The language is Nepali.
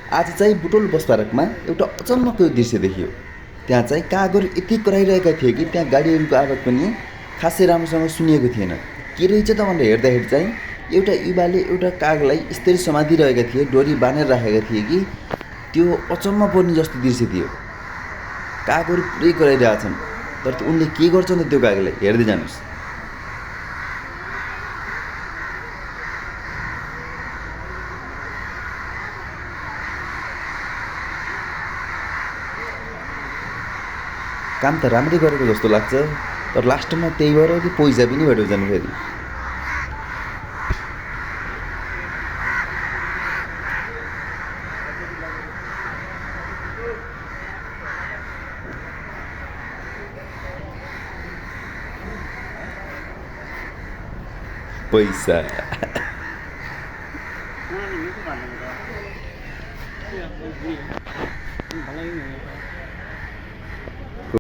आज चाहिँ बुटोल बस पार्कमा एउटा अचम्मको दृश्य देखियो। त्यहाँ चाहिँ कागहरू यति कराइरहेका थिए कि त्यहाँ गाडीहरूको आवाज पनि खासै राम्रोसँग सुनिएको थिएन। के रहेछ त भनेर हेर्दाखेरि चाहिँ एउटा युवाले एउटा कागलाई यसरी समातिरहेका थिए, डोरी बाँधेर राखेका थिए कि त्यो अचम्म पर्ने जस्तो दृश्य थियो। कागहरू पुरै कराइरहेछन्, तर उनले के गर्छन् त त्यो कागलाई, हेर्दै जानुहोस्। काम त राम्रै गरेको जस्तो लाग्छ, तर लास्टमा त्यही भएर कि पैसा पनि भेट्यो जानु फेरि। पैसा Nah, ini tuh kan. Iya, ini. Ini paling ini.